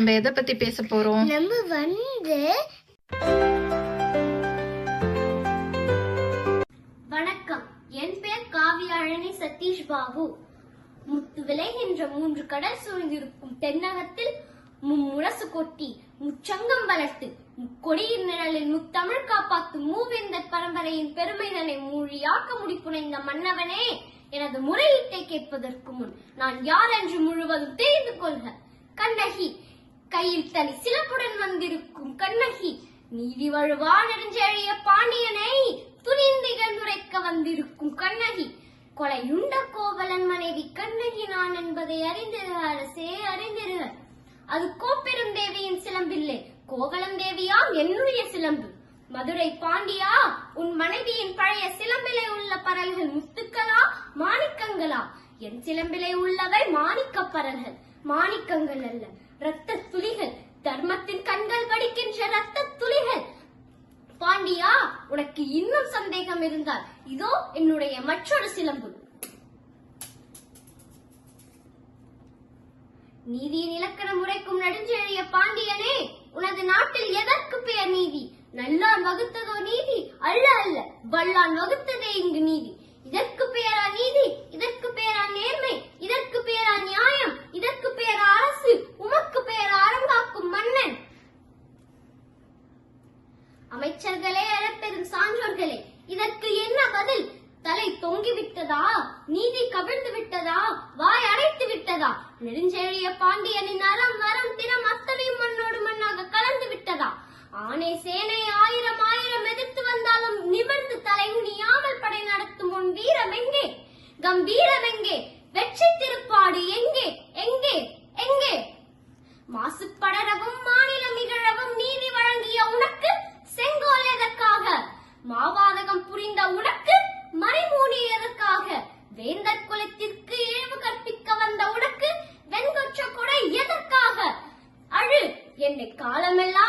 நம்ம எதை பத்தி பேச போறோம்? நம்ம வணக்கம், என் பேர் காவியாழனி சதீஷ் பாபு. முத்து விளைகின்ற 3 கடல் சூழ்ந்திருக்கும் தென்னகத்தில் முரசு கொட்டி முச்சங்கம் வளர்த்து கொடியின் நிழலில் முத்தமிழ் காப்பாற்றும் மூவேந்தர் பரம்பரையின் பெருமைதனை மூழியாக்க முடிப்புனைந்த மன்னவனே, எனது முறையீட்டை கேட்பதற்கு முன் நான் யார் என்று முழுவதும் தெரிந்து கொள்க. கண்ணகி, கையில் தனி சிலப்புடன் வந்திருக்கும் கண்ணகி, நீதி வழுவா நெடுஞ்செழிய பாண்டியனை துணிந்திகழ்ந்துரைக்க வந்திருக்கும் கண்ணகி, கொலையுண்ட கோவலன் மனைவி கண்ணகி நான் என்பதை அறிந்திருக அரசே, அறிந்திருக. அது கோப்பெருந்தேவியின் சிலம்பில்லை, கோவலன் தேவியாம் என்னுடைய சிலம்பு. மதுரை பாண்டியா, உன் மனைவியின் பழைய சிலம்பிலே உள்ள பரல்கள் முத்துக்களா மாணிக்கங்களா? என் சிலம்பிலே உள்ளவை மாணிக்க பரல்கள், மாணிக்கங்கள் அல்ல, இரத்த துளிகள், தர்மத்தின் கண்கள் வடிக்கின்ற இரத்த துளிகள். பாண்டியா, உனக்கு இன்னும் சந்தேகம் இருந்தால் இதோ என்னுடைய மற்றொரு சிலம்பு. நீதியின் இலக்கணம் உரைக்கும் நெடுஞ்செழிய பாண்டியனே, உனது நாட்டில் எதற்கு பெயர் நீதி? நல்லான் வகுத்ததோ நீதி? அல்ல அல்ல, வல்லான் வகுத்ததே இங்கு நீதி. இதற்கு பெயரா நீதி? இதற்கு பெயரா நேர்மை? இதற்கு பெயரா நியாயம்? இதற்கு பெயரா அரசு? உமக்கு பெயரா அரங்காக்கும் மன்னன்? அமைச்சர்களே, அறப்பெரும் சான்றோர்களே, இதற்கு என்ன பதில்? தலை தொங்கிவிட்டதா? நீதி கவிழ்ந்து விட்டதா? வாய் அடைத்து விட்டதா? நெடுஞ்செழிய பாண்டியனின் அறம் வரம் திறம் அத்தனையும் மண்ணோடு மண்ணாக கலந்து விட்டதா? ஆனை சேனை ஆயிரம் ஆயிரம் எதிர்த்து வந்தாலும் நிமிர்ந்து தலை குனியாமல் படை நடத்தும் உன் வீரம் எங்கே? கம்பீரம் எங்கே? வெற்றி திருப்பாடு எங்கே? எங்கே? எங்கே? மாசுபடரவும் மாநிலம் இகழவும் நீதி வழங்கிய உனக்கு செங்கோல் எதற்காக? மாவாதகம் புரிந்த உனக்கு மறைமூனி எதற்காக? வேந்தர் குலத்திற்கு இழிவு கற்பிக்க வந்த உனக்கு வெண்கொற்ற கொடை எதற்காக? அழு, என்னை காலமெல்லாம்